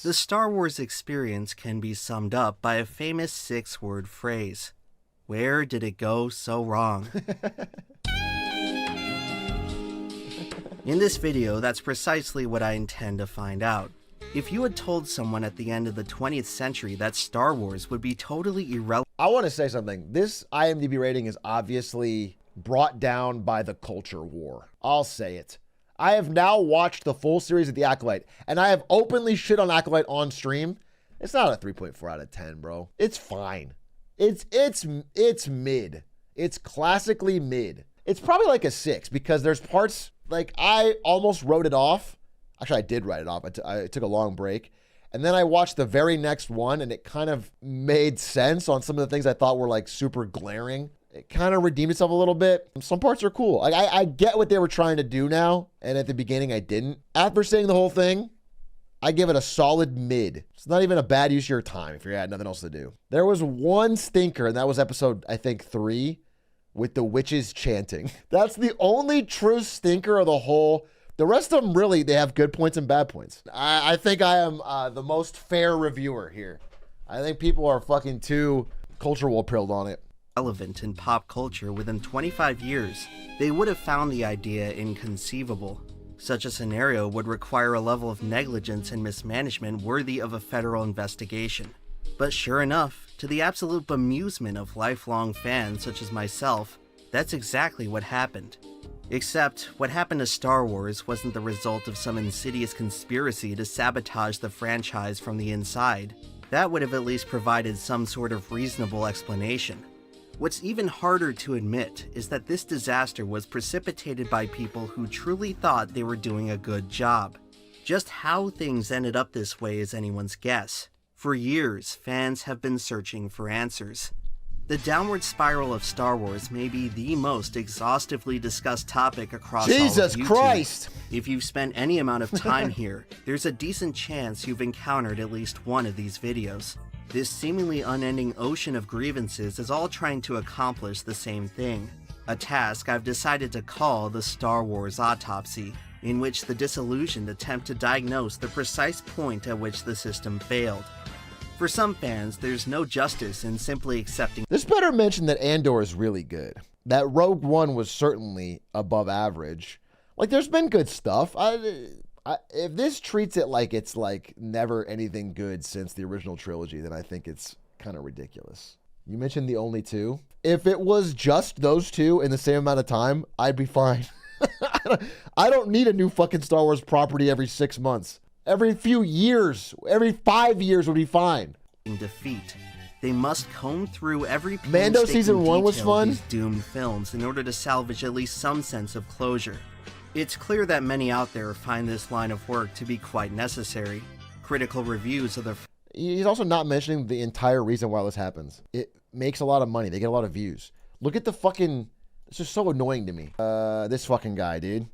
The Star Wars experience can be summed up by a famous 6-word phrase. Where did it go so wrong? In this video, that's precisely what I intend to find out. If you had told someone at the end of the 20th century that Star Wars would be totally irrelevant... I want to say something. This IMDb rating is obviously brought down by the culture war. I'll say it. I have now watched the full series of The Acolyte, and I have openly shit on Acolyte on stream. It's not a 3.4 out of 10, bro. It's fine. It's mid. It's classically mid. It's probably like a 6 because there's parts, like I almost wrote it off. Actually, I did write it off. I took a long break. And then I watched the very next one, and it kind of made sense on some of the things I thought were like super glaring. It kind of redeemed itself a little bit. Some parts are cool. I get what they were trying to do now, and at the beginning I didn't. After seeing the whole thing, I give it a solid mid. It's not even a bad use of your time if you had nothing else to do. There was one stinker, and that was episode, I think, 3, with the witches chanting. That's the only true stinker of the whole. The rest of them, really, they have good points and bad points. I think I am the most fair reviewer here. I think people are fucking too culture war pilled on it. Relevant in pop culture within 25 years, they would have found the idea inconceivable. Such a scenario would require a level of negligence and mismanagement worthy of a federal investigation. But sure enough, to the absolute bemusement of lifelong fans such as myself, that's exactly what happened. Except, what happened to Star Wars wasn't the result of some insidious conspiracy to sabotage the franchise from the inside. That would have at least provided some sort of reasonable explanation. What's even harder to admit is that this disaster was precipitated by people who truly thought they were doing a good job. Just how things ended up this way is anyone's guess. For years, fans have been searching for answers. The downward spiral of Star Wars may be the most exhaustively discussed topic across Jesus all of YouTube. Christ! If you've spent any amount of time here, there's a decent chance you've encountered at least one of these videos. This seemingly unending ocean of grievances is all trying to accomplish the same thing, a task I've decided to call the Star Wars autopsy, in which the disillusioned attempt to diagnose the precise point at which the system failed. For some fans, there's no justice in simply accepting. This better mention that Andor is really good. That Rogue One was certainly above average. Like, there's been good stuff. If this treats it like it's like never anything good since the original trilogy, then I think it's kind of ridiculous. You mentioned the only 2. If it was just those 2 in the same amount of time, I'd be fine. I don't need a new fucking Star Wars property every 6 months. Every few years, every 5 years would be fine. In defeat, they must comb through every Mando season 1 was fun. These doomed films in order to salvage at least some sense of closure. It's clear that many out there find this line of work to be quite necessary. Critical reviews of the... He's also not mentioning the entire reason why this happens. It makes a lot of money. They get a lot of views. Look at the fucking... It's just so annoying to me. This fucking guy, dude.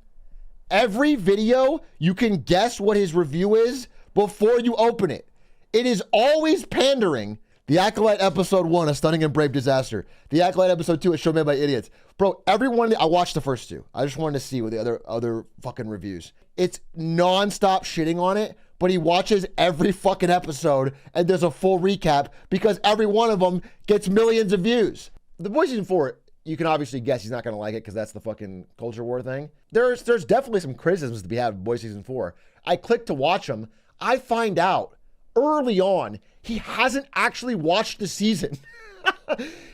Every video, you can guess what his review is before you open it. It is always pandering. The Acolyte episode 1, A Stunning and Brave Disaster. The Acolyte episode 2, A Show Made by Idiots. Bro, everyone, I watched the first 2. I just wanted to see what the other fucking reviews. It's non-stop shitting on it, but he watches every fucking episode and does a full recap because every one of them gets millions of views. The Boys Season 4, you can obviously guess he's not going to like it because that's the fucking culture war thing. There's definitely some criticisms to be had of Boys Season 4. I click to watch them. I find out early on he hasn't actually watched the season.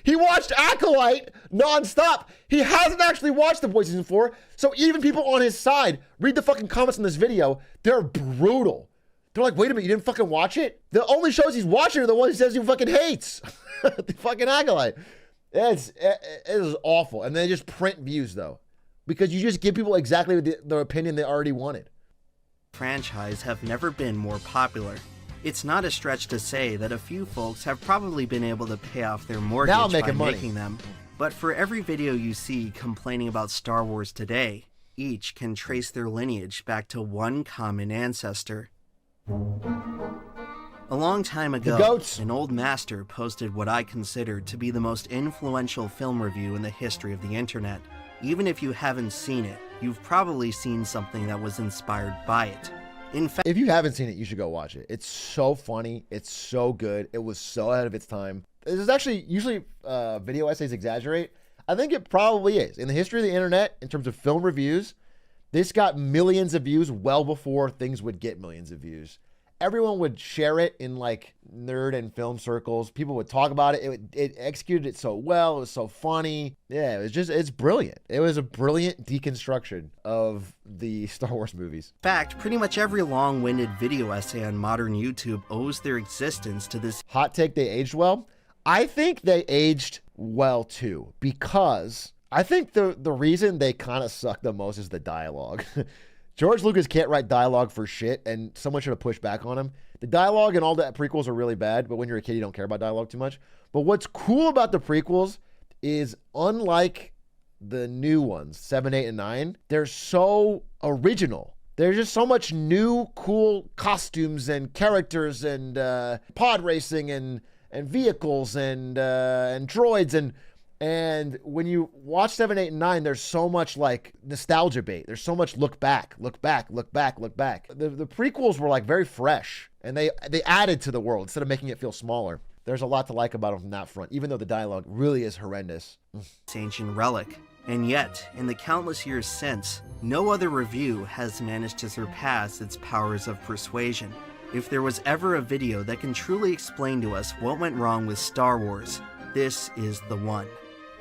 He watched Acolyte nonstop. He hasn't actually watched The Boys Season 4. So even people on his side, read the fucking comments in this video, they're brutal. They're like, wait a minute, you didn't fucking watch it? The only shows he's watching are the ones he says he fucking hates. The fucking Acolyte. It is awful. And they just print views, though. Because you just give people exactly the opinion they already wanted. Franchise have never been more popular. It's not a stretch to say that a few folks have probably been able to pay off their mortgage by making them. But for every video you see complaining about Star Wars today, each can trace their lineage back to one common ancestor. A long time ago, an old master posted what I considered to be the most influential film review in the history of the internet. Even if you haven't seen it, you've probably seen something that was inspired by it. In fact, If you haven't seen it, you should go watch it. It's so funny. It's so good. It was so ahead of its time. This is actually, usually video essays exaggerate. I think it probably is. In the history of the internet, in terms of film reviews, this got millions of views well before things would get millions of views. Everyone would share it in like nerd and film circles. People would talk about it. It executed it so well. It was so funny. Yeah, it's brilliant. It was a brilliant deconstruction of the Star Wars movies. in fact, pretty much every long-winded video essay on modern YouTube owes their existence to this Hot take, they aged well. I think they aged well too, because I think the reason they kind of suck the most is the dialogue. George Lucas can't write dialogue for shit, and someone should have pushed back on him. The dialogue and all the prequels are really bad, but when you're a kid, you don't care about dialogue too much. But what's cool about the prequels is, unlike the new ones, 7, 8, and 9, they're so original. There's just so much new, cool costumes and characters and pod racing and vehicles and droids and when you watch 7, 8, and 9, there's so much like nostalgia bait. There's so much look back. The prequels were like very fresh, and they added to the world instead of making it feel smaller. There's a lot to like about them from that front, even though the dialogue really is horrendous. ancient relic. And yet, in the countless years since, no other review has managed to surpass its powers of persuasion. If there was ever a video that can truly explain to us what went wrong with Star Wars, this is the one.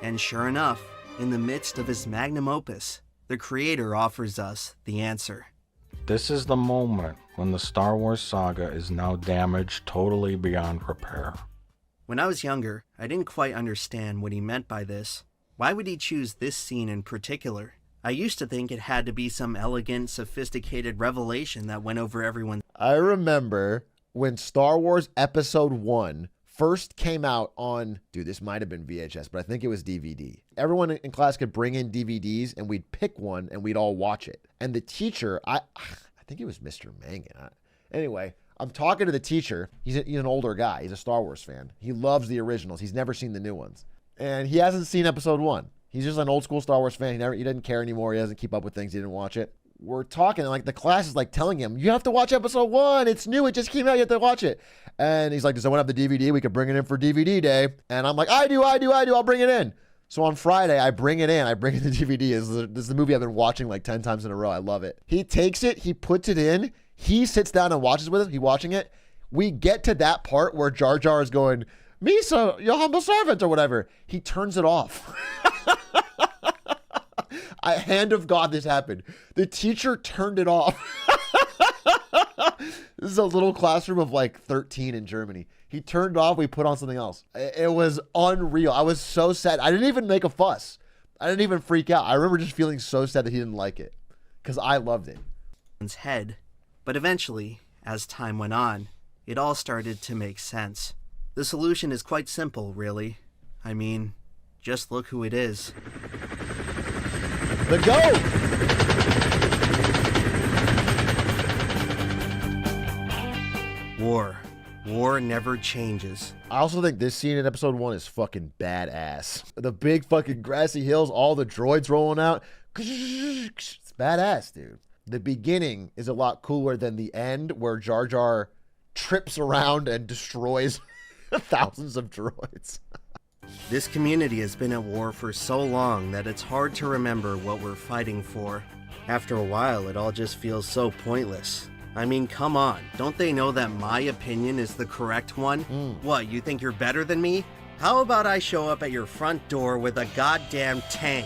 And sure enough, in the midst of his magnum opus, the creator offers us the answer. This is the moment when the Star Wars saga is now damaged totally beyond repair. When I was younger, I didn't quite understand what he meant by this. Why would he choose this scene in particular? I used to think it had to be some elegant, sophisticated revelation that went over everyone's I remember when Star Wars Episode 1 first came out on, dude, this might have been VHS, but I think it was DVD. Everyone in class could bring in DVDs, and we'd pick one, and we'd all watch it. And the teacher, I think it was Mr. Mangan. Anyway, I'm talking to the teacher. He's an older guy. He's a Star Wars fan. He loves the originals. He's never seen the new ones. And he hasn't seen Episode 1. He's just an old school Star Wars fan. He doesn't care anymore. He doesn't keep up with things. He didn't watch it. We're talking, and like the class is like telling him, you have to watch Episode 1. It's new. It just came out. You have to watch it. And he's like, does someone have the DVD? We could bring it in for DVD day. And I'm like, I do. I'll bring it in. So on Friday, I bring it in. I bring in the DVD. This is the movie I've been watching like 10 times in a row. I love it. He takes it. He puts it in. He sits down and watches with us. He's watching it. We get to that part where Jar Jar is going, Misa, your humble servant, or whatever. He turns it off. Hand of God, this happened. The teacher turned it off. This is a little classroom of like 13 in Germany. He turned it off. We put on something else. It was unreal. I was so sad. I didn't even make a fuss. I didn't even freak out. I remember just feeling so sad that he didn't like it because I loved it. head. But eventually, as time went on, it all started to make sense. The solution is quite simple, really. I mean, just look who it is. The GOAT! War. War never changes. I also think this scene in Episode 1 is fucking badass. The big fucking grassy hills, all the droids rolling out. It's badass, dude. The beginning is a lot cooler than the end, where Jar Jar trips around and destroys thousands of droids. This community has been at war for so long that it's hard to remember what we're fighting for. After a while, it all just feels so pointless. I mean, come on. Don't they know that my opinion is the correct one? What, you think you're better than me? How about I show up at your front door with a goddamn tank?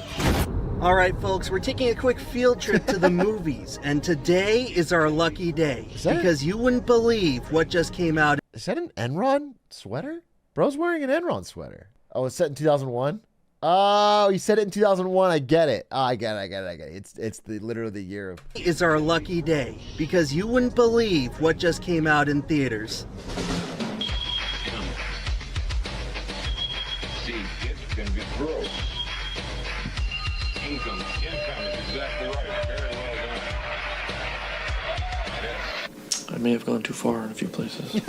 Alright folks, we're taking a quick field trip to the movies, and today is our lucky day. Because you wouldn't believe what just came out. Is that an Enron sweater? Bro's wearing an Enron sweater. Oh, it's set in 2001? Oh, he said it in 2001. I get it. Oh, I get it. It's literally the year of... Is our lucky day, because you wouldn't believe what just came out in theaters. See, it can be broke. Income is exactly right. Very well done. Yes. I may have gone too far in a few places.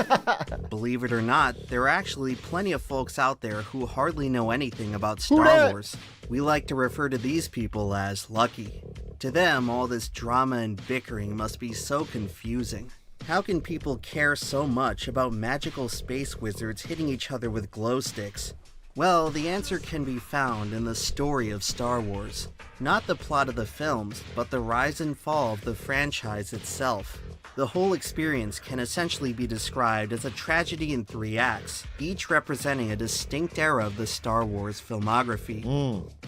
Believe it or not, there are actually plenty of folks out there who hardly know anything about Star Wars. We like to refer to these people as lucky. To them, all this drama and bickering must be so confusing. How can people care so much about magical space wizards hitting each other with glow sticks? Well, the answer can be found in the story of Star Wars. Not the plot of the films, but the rise and fall of the franchise itself. The whole experience can essentially be described as a tragedy in 3 acts, each representing a distinct era of the Star Wars filmography.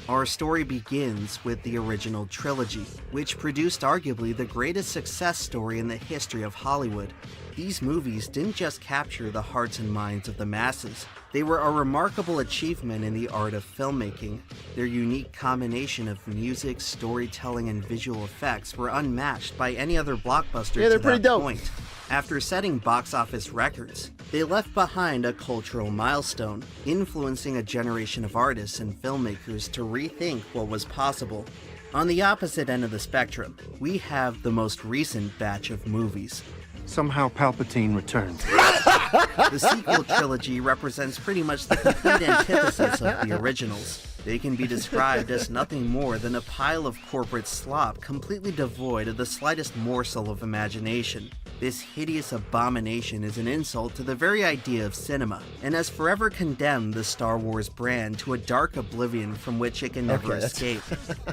Our story begins with the original trilogy, which produced arguably the greatest success story in the history of Hollywood. These movies didn't just capture the hearts and minds of the masses, they were a remarkable achievement in the art of filmmaking. Their unique combination of music, storytelling, and visual effects were unmatched by any other blockbuster to that point. After setting box office records, they left behind a cultural milestone, influencing a generation of artists and filmmakers to rethink what was possible. On the opposite end of the spectrum, we have the most recent batch of movies. Somehow Palpatine returned. The sequel trilogy represents pretty much the complete antithesis of the originals. They can be described as nothing more than a pile of corporate slop completely devoid of the slightest morsel of imagination. This hideous abomination is an insult to the very idea of cinema, and has forever condemned the Star Wars brand to a dark oblivion from which it can never escape.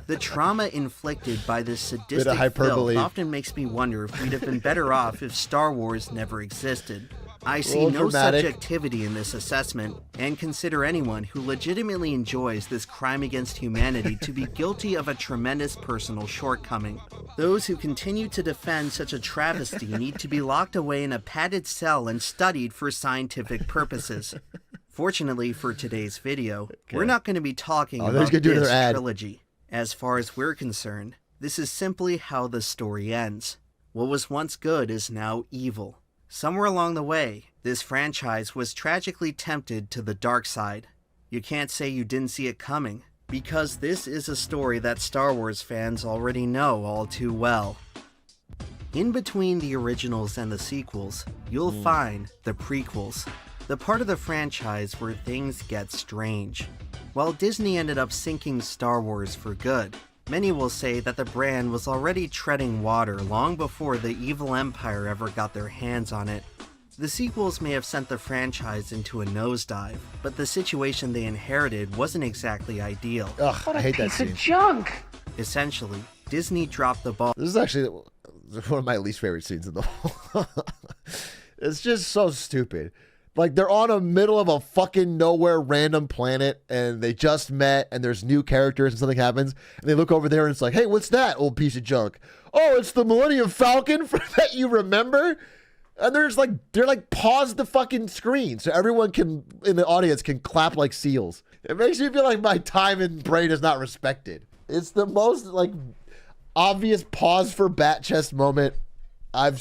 The trauma inflicted by this sadistic filth often makes me wonder if we'd have been better off if Star Wars never existed. I see no subjectivity in this assessment, and consider anyone who legitimately enjoys this crime against humanity to be guilty of a tremendous personal shortcoming. Those who continue to defend such a travesty need to be locked away in a padded cell and studied for scientific purposes. Fortunately for today's video, we're not going to be talking about this trilogy. As far as we're concerned, this is simply how the story ends. What was once good is now evil. Somewhere along the way, this franchise was tragically tempted to the dark side. You can't say you didn't see it coming, because this is a story that Star Wars fans already know all too well. In between the originals and the sequels, you'll find the prequels, the part of the franchise where things get strange. While Disney ended up sinking Star Wars for good, many will say that the brand was already treading water long before the evil empire ever got their hands on it. The sequels may have sent the franchise into a nosedive, but the situation they inherited wasn't exactly ideal. Ugh, I hate that scene. Piece of junk! Essentially, Disney dropped the ball. This is actually one of my least favorite scenes in the whole. It's just so stupid. Like, they're on a middle of a fucking nowhere random planet, and they just met, and there's new characters, and something happens, and they look over there, and it's like, hey, what's that, old piece of junk? Oh, it's the Millennium Falcon that you remember? And they're like, pause the fucking screen, so everyone can, in the audience, can clap like seals. It makes me feel like my time and brain is not respected. It's the most, like, obvious pause for bat chest moment I've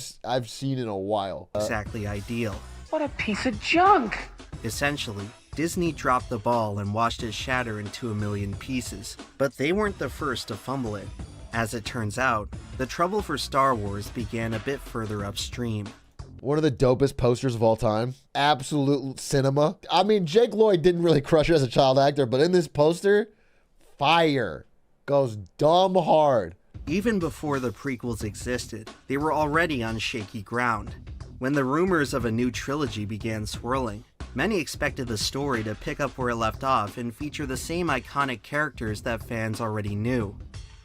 seen in a while. Exactly ideal. What a piece of junk! Essentially, Disney dropped the ball and watched it shatter into a million pieces, but they weren't the first to fumble it. As it turns out, the trouble for Star Wars began a bit further upstream. One of the dopest posters of all time. Absolute cinema. I mean, Jake Lloyd didn't really crush it as a child actor, but in this poster, fire. Goes dumb hard. Even before the prequels existed, they were already on shaky ground. When the rumors of a new trilogy began swirling, many expected the story to pick up where it left off and feature the same iconic characters that fans already knew.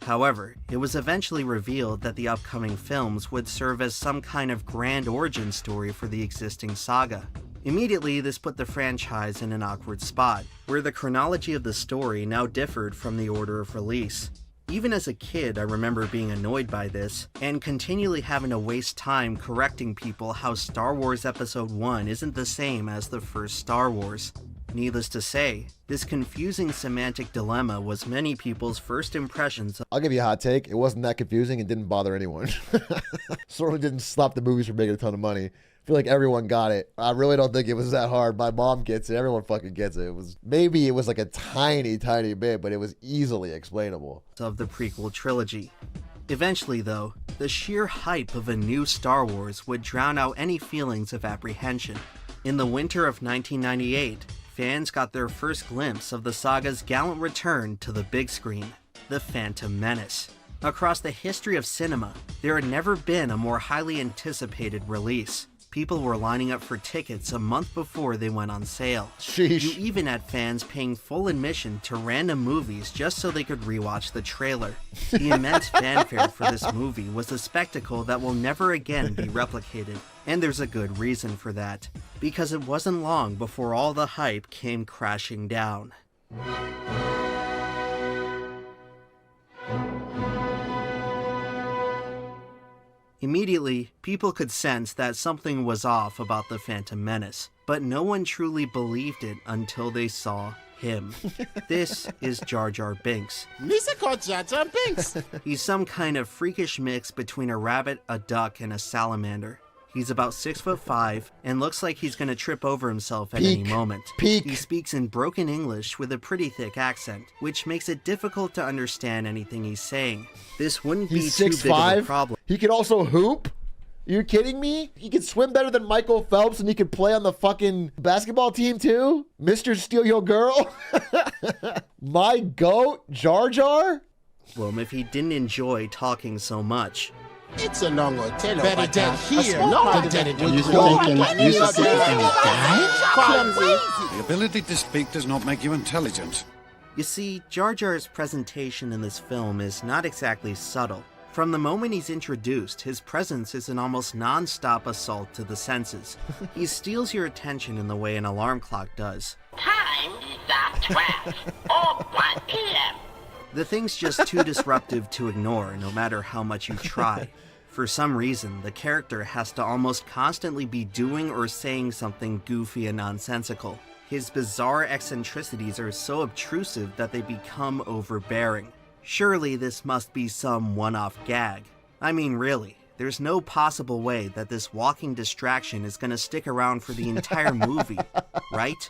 However, it was eventually revealed that the upcoming films would serve as some kind of grand origin story for the existing saga. Immediately, this put the franchise in an awkward spot, where the chronology of the story now differed from the order of release. Even as a kid, I remember being annoyed by this, and continually having to waste time correcting people how Star Wars Episode 1 isn't the same as the first Star Wars. Needless to say, this confusing semantic dilemma was many people's first impressions. I'll give you a hot take. It wasn't that confusing and didn't bother anyone. Certainly didn't stop the movies from making a ton of money. I feel like everyone got it. I really don't think it was that hard. My mom gets it. Everyone fucking gets it. Maybe it was like a tiny bit, but it was easily explainable. Of the prequel trilogy. Eventually, though, the sheer hype of a new Star Wars would drown out any feelings of apprehension. In the winter of 1998, fans got their first glimpse of the saga's gallant return to the big screen, The Phantom Menace. Across the history of cinema, there had never been a more highly anticipated release. People were lining up for tickets a month before they went on sale. Sheesh. You even had fans paying full admission to random movies just so they could rewatch the trailer. The immense fanfare for this movie was a spectacle that will never again be replicated. And there's a good reason for that, because it wasn't long before all the hype came crashing down. Immediately, people could sense that something was off about the Phantom Menace, but no one truly believed it until they saw him. This is Jar Jar Binks. Lisa called Jar Jar Binks. He's some kind of freakish mix between a rabbit, a duck, and a salamander. He's about 6'5" and looks like he's gonna trip over himself at any moment. He speaks in broken English with a pretty thick accent, which makes it difficult to understand anything he's saying. This wouldn't be too big of a problem. He could also hoop? You kidding me? He could swim better than Michael Phelps and he could play on the fucking basketball team too? Mr. Steal Your Girl? My goat, Jar Jar? Well, if he didn't enjoy talking so much. It's a long hotel. Better dead here. No, than dead in You The ability to speak does not make you intelligent. You see, Jar Jar's presentation in this film is not exactly subtle. From the moment he's introduced, his presence is an almost non-stop assault to the senses. He steals your attention in the way an alarm clock does. Time is 12, or 1 p.m. The thing's just too disruptive to ignore, no matter how much you try. For some reason, the character has to almost constantly be doing or saying something goofy and nonsensical. His bizarre eccentricities are so obtrusive that they become overbearing. Surely this must be some one-off gag. I mean, really, there's no possible way that this walking distraction is gonna stick around for the entire movie, right?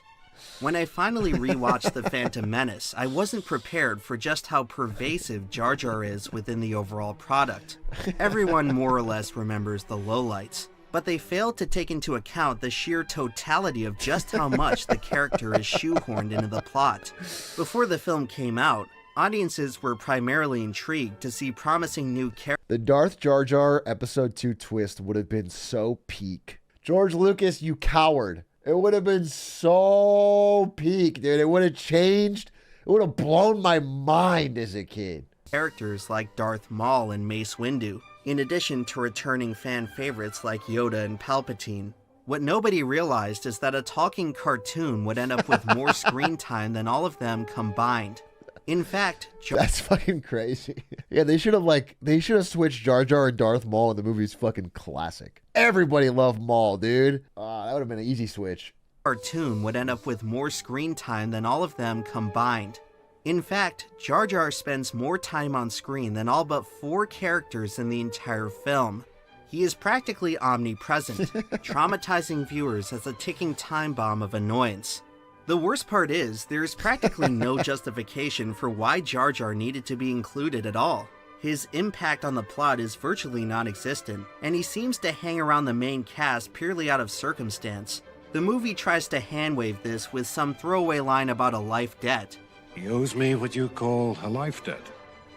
When I finally rewatched The Phantom Menace, I wasn't prepared for just how pervasive Jar Jar is within the overall product. Everyone more or less remembers the lowlights, but they failed to take into account the sheer totality of just how much the character is shoehorned into the plot. Before the film came out, audiences were primarily intrigued to see promising new characters. The Darth Jar Jar Episode 2 twist would have been so peak. George Lucas, you coward. It would have been so peak, dude. It would have changed. It would have blown my mind as a kid. Characters like Darth Maul and Mace Windu, in addition to returning fan favorites like Yoda and Palpatine. What nobody realized is that a talking cartoon would end up with more screen time than all of them combined. In fact, that's fucking crazy. Yeah, they should have switched Jar Jar and Darth Maul, and the movie's fucking classic. Everybody loved Maul, dude. That would have been an easy switch. Cartoon would end up with more screen time than all of them combined. In fact, Jar Jar spends more time on screen than all but 4 characters in the entire film. He is practically omnipresent, traumatizing viewers as a ticking time bomb of annoyance. The worst part is, there is practically no justification for why Jar Jar needed to be included at all. His impact on the plot is virtually non-existent, and he seems to hang around the main cast purely out of circumstance. The movie tries to handwave this with some throwaway line about a life debt. He owes me what you call a life debt.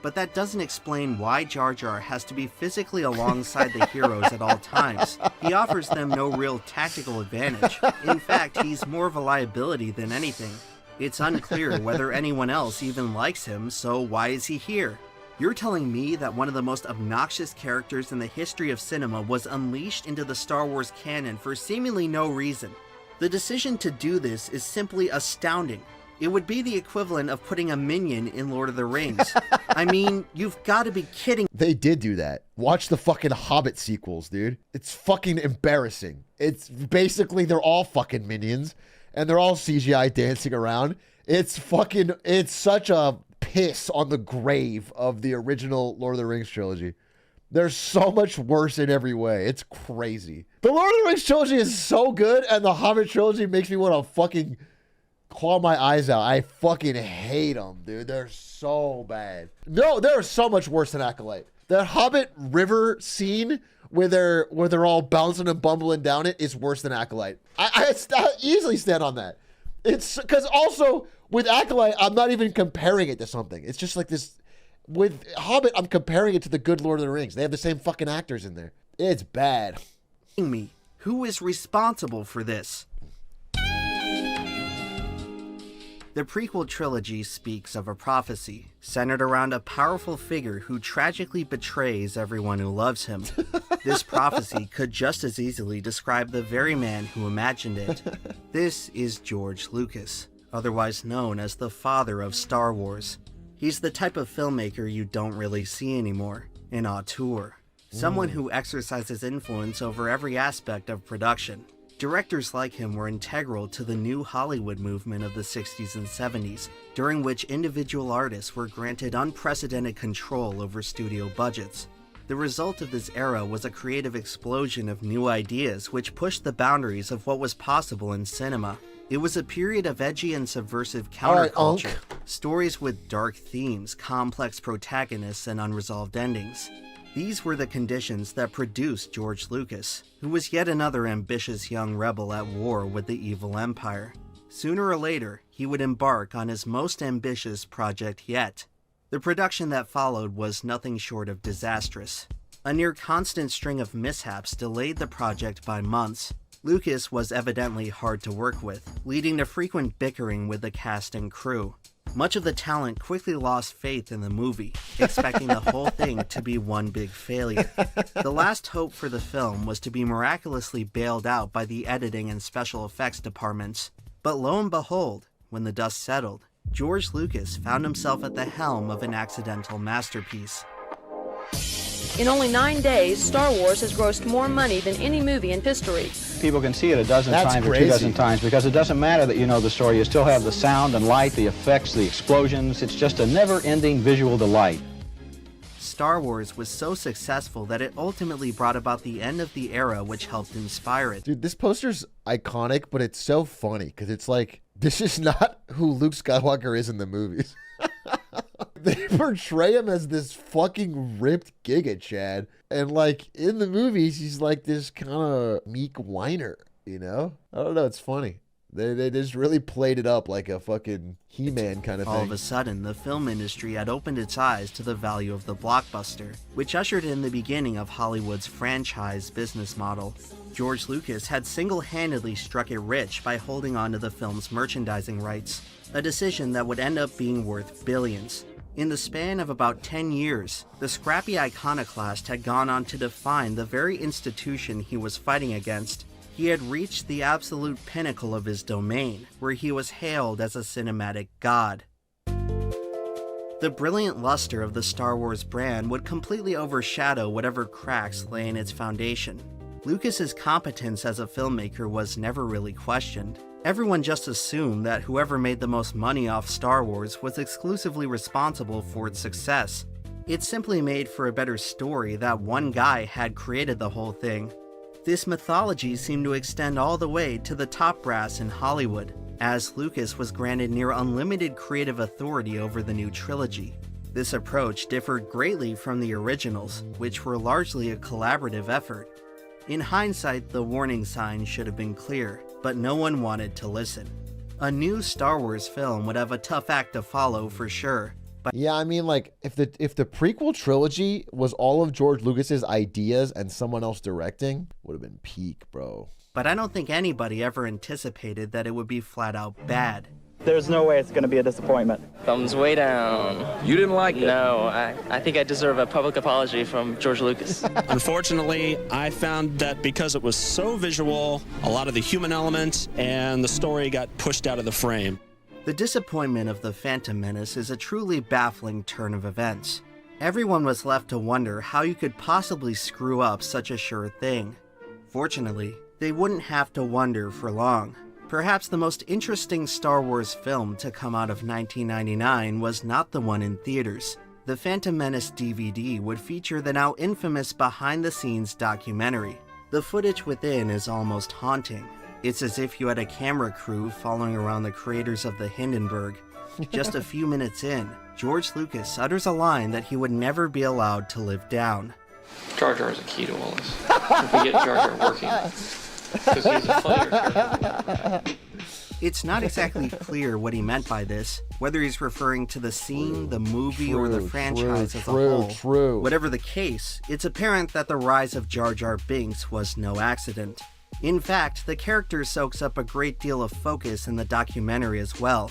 But that doesn't explain why Jar Jar has to be physically alongside the heroes at all times. He offers them no real tactical advantage. In fact, he's more of a liability than anything. It's unclear whether anyone else even likes him, so why is he here? You're telling me that one of the most obnoxious characters in the history of cinema was unleashed into the Star Wars canon for seemingly no reason. The decision to do this is simply astounding. It would be the equivalent of putting a minion in Lord of the Rings. I mean, you've got to be kidding. They did do that. Watch the fucking Hobbit sequels, dude. It's fucking embarrassing. It's basically, they're all fucking minions, and they're all CGI dancing around. It's such a piss on the grave of the original Lord of the Rings trilogy. They're so much worse in every way. It's crazy. The Lord of the Rings trilogy is so good, and the Hobbit trilogy makes me want to fucking claw my eyes out. I fucking hate them, dude. They're so bad. No, they're so much worse than Acolyte. The Hobbit river scene where they're all bouncing and bumbling down it is worse than Acolyte. I easily stand on that. It's because also with Acolyte, I'm not even comparing it to something. It's just like this With Hobbit, I'm comparing it to the good Lord of the Rings. They have the same fucking actors in there. It's bad. Me, who is responsible for this? The prequel trilogy speaks of a prophecy centered around a powerful figure who tragically betrays everyone who loves him. This prophecy could just as easily describe the very man who imagined it. This is George Lucas, otherwise known as the father of Star Wars. He's the type of filmmaker you don't really see anymore, an auteur. Someone who exercises influence over every aspect of production. Directors like him were integral to the new Hollywood movement of the 60s and 70s, during which individual artists were granted unprecedented control over studio budgets. The result of this era was a creative explosion of new ideas which pushed the boundaries of what was possible in cinema. It was a period of edgy and subversive counterculture, stories with dark themes, complex protagonists, and unresolved endings. These were the conditions that produced George Lucas, who was yet another ambitious young rebel at war with the evil empire. Sooner or later, he would embark on his most ambitious project yet. The production that followed was nothing short of disastrous. A near constant string of mishaps delayed the project by months. Lucas was evidently hard to work with, leading to frequent bickering with the cast and crew. Much of the talent quickly lost faith in the movie, expecting the whole thing to be one big failure. The last hope for the film was to be miraculously bailed out by the editing and special effects departments. But lo and behold, when the dust settled, George Lucas found himself at the helm of an accidental masterpiece. In only 9 days, Star Wars has grossed more money than any movie in history. People can see it a dozen times or 2 dozen times because it doesn't matter that you know the story. You still have the sound and light, the effects, the explosions. It's just a never-ending visual delight. Star Wars was so successful that it ultimately brought about the end of the era which helped inspire it. Dude, this poster's iconic, but it's so funny because it's like, this is not who Luke Skywalker is in the movies. They portray him as this fucking ripped Giga Chad. And like in the movies, he's like this kind of meek whiner, you know? I don't know, it's funny. They just really played it up like a fucking He-Man kind of thing. All of a sudden, the film industry had opened its eyes to the value of the blockbuster, which ushered in the beginning of Hollywood's franchise business model. George Lucas had single-handedly struck it rich by holding on to the film's merchandising rights, a decision that would end up being worth billions. In the span of about 10 years, the scrappy iconoclast had gone on to define the very institution he was fighting against. He had reached the absolute pinnacle of his domain, where he was hailed as a cinematic god. The brilliant luster of the Star Wars brand would completely overshadow whatever cracks lay in its foundation. Lucas's competence as a filmmaker was never really questioned. Everyone just assumed that whoever made the most money off Star Wars was exclusively responsible for its success. It simply made for a better story that one guy had created the whole thing. This mythology seemed to extend all the way to the top brass in Hollywood, as Lucas was granted near unlimited creative authority over the new trilogy. This approach differed greatly from the originals, which were largely a collaborative effort. In hindsight, the warning signs should have been clear, but no one wanted to listen. A new Star Wars film would have a tough act to follow for sure. But yeah, I mean, like, if the prequel trilogy was all of George Lucas's ideas and someone else directing, would have been peak, bro. But I don't think anybody ever anticipated that it would be flat out bad. There's no way it's going to be a disappointment. Thumbs way down. You didn't like it? No, I think I deserve a public apology from George Lucas. Unfortunately, I found that because it was so visual, a lot of the human element and the story got pushed out of the frame. The disappointment of The Phantom Menace is a truly baffling turn of events. Everyone was left to wonder how you could possibly screw up such a sure thing. Fortunately, they wouldn't have to wonder for long. Perhaps the most interesting Star Wars film to come out of 1999 was not the one in theaters. The Phantom Menace DVD would feature the now infamous behind-the-scenes documentary. The footage within is almost haunting. It's as if you had a camera crew following around the creators of the Hindenburg. Just a few minutes in, George Lucas utters a line that he would never be allowed to live down. Jar Jar is a key to all this. If we get Jar Jar working, because he's a fighter. It's not exactly clear what he meant by this, whether he's referring to the scene, the movie, or the franchise as a whole. Whatever the case, it's apparent that the rise of Jar Jar Binks was no accident. In fact, the character soaks up a great deal of focus in the documentary as well.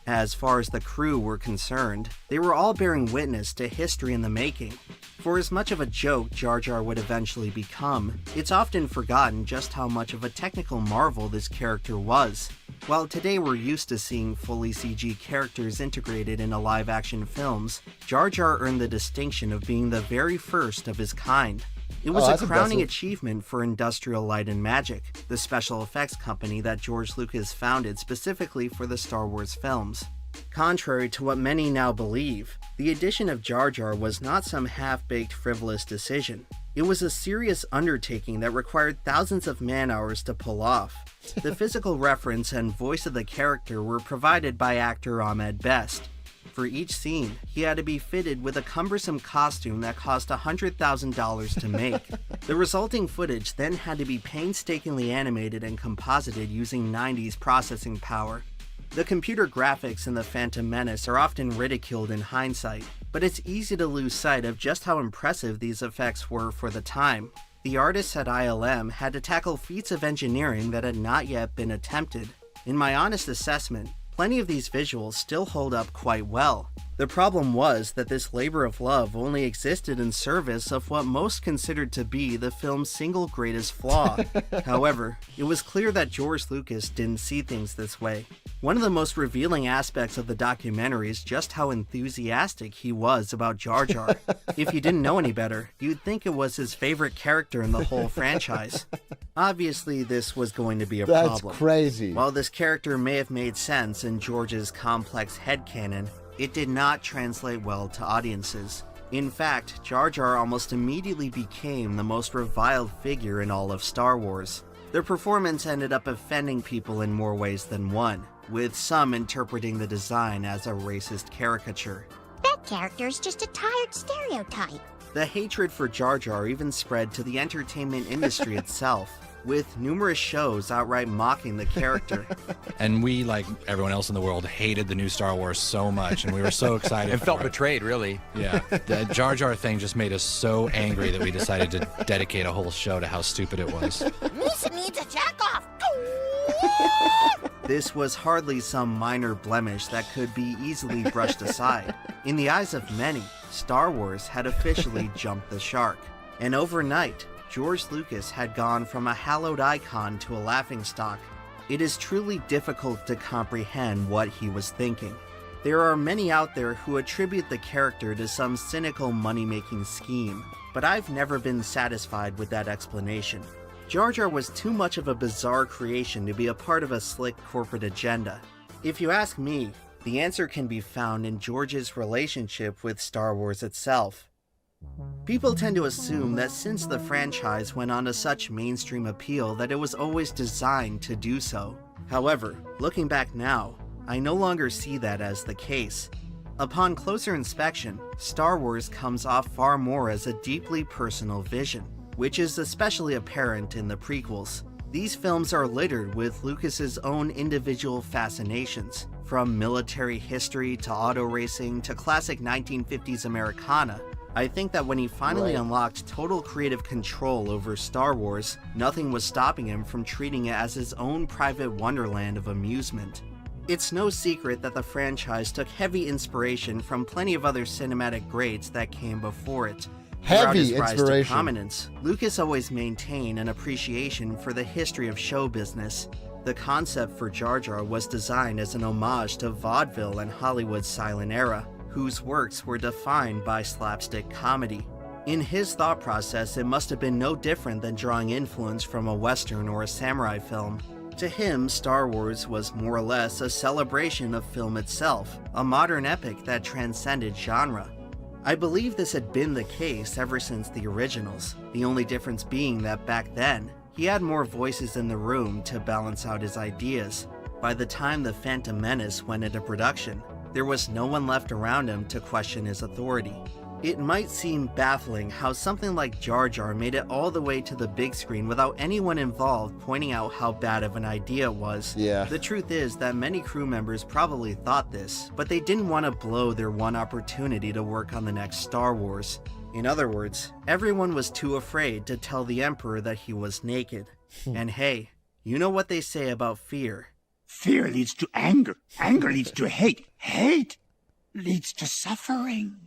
As far as the crew were concerned, they were all bearing witness to history in the making. For as much of a joke Jar Jar would eventually become, it's often forgotten just how much of a technical marvel this character was. While today we're used to seeing fully CG characters integrated into live-action films, Jar Jar earned the distinction of being the very first of his kind. It was a crowning achievement for Industrial Light and Magic, the special effects company that George Lucas founded specifically for the Star Wars films. Contrary to what many now believe, the addition of Jar Jar was not some half-baked frivolous decision. It was a serious undertaking that required thousands of man-hours to pull off. The physical reference and voice of the character were provided by actor Ahmed Best. For each scene, he had to be fitted with a cumbersome costume that cost $100,000 to make. The resulting footage then had to be painstakingly animated and composited using 90s processing power. The computer graphics in The Phantom Menace are often ridiculed in hindsight, but it's easy to lose sight of just how impressive these effects were for the time. The artists at ILM had to tackle feats of engineering that had not yet been attempted. In my honest assessment, plenty of these visuals still hold up quite well. The problem was that this labor of love only existed in service of what most considered to be the film's single greatest flaw. However, it was clear that George Lucas didn't see things this way. One of the most revealing aspects of the documentary is just how enthusiastic he was about Jar Jar. If you didn't know any better, you'd think it was his favorite character in the whole franchise. Obviously, this was going to be a problem. That's crazy. While this character may have made sense in George's complex headcanon, it did not translate well to audiences. In fact, Jar Jar almost immediately became the most reviled figure in all of Star Wars. Their performance ended up offending people in more ways than one, with some interpreting the design as a racist caricature. That character's just a tired stereotype. The hatred for Jar Jar even spread to the entertainment industry itself, with numerous shows outright mocking the character. And we, like everyone else in the world, hated the new Star Wars so much, and we were so excited and felt betrayed, really. Yeah. The Jar Jar thing just made us so angry that we decided to dedicate a whole show to how stupid it was. Misa needs a jack-off. This was hardly some minor blemish that could be easily brushed aside. In the eyes of many, Star Wars had officially jumped the shark. And overnight, George Lucas had gone from a hallowed icon to a laughingstock. It is truly difficult to comprehend what he was thinking. There are many out there who attribute the character to some cynical money-making scheme, but I've never been satisfied with that explanation. Jar Jar was too much of a bizarre creation to be a part of a slick corporate agenda. If you ask me, the answer can be found in George's relationship with Star Wars itself. People tend to assume that since the franchise went on to such mainstream appeal that it was always designed to do so. However, looking back now, I no longer see that as the case. Upon closer inspection, Star Wars comes off far more as a deeply personal vision, which is especially apparent in the prequels. These films are littered with Lucas's own individual fascinations, from military history to auto racing to classic 1950s Americana. I think that when he finally unlocked total creative control over Star Wars, nothing was stopping him from treating it as his own private wonderland of amusement. It's no secret that the franchise took heavy inspiration from plenty of other cinematic greats that came before it. Throughout his rise to prominence, Lucas always maintained an appreciation for the history of show business. The concept for Jar Jar was designed as an homage to vaudeville and Hollywood's silent era, whose works were defined by slapstick comedy. In his thought process, it must have been no different than drawing influence from a Western or a samurai film. To him, Star Wars was more or less a celebration of film itself, a modern epic that transcended genre. I believe this had been the case ever since the originals, the only difference being that back then, he had more voices in the room to balance out his ideas. By the time The Phantom Menace went into production, there was no one left around him to question his authority. It might seem baffling how something like Jar Jar made it all the way to the big screen without anyone involved pointing out how bad of an idea it was. Yeah. The truth is that many crew members probably thought this, but they didn't want to blow their one opportunity to work on the next Star Wars. In other words, everyone was too afraid to tell the Emperor that he was naked. And hey, you know what they say about fear. Fear leads to anger. Anger leads to hate. Hate leads to suffering.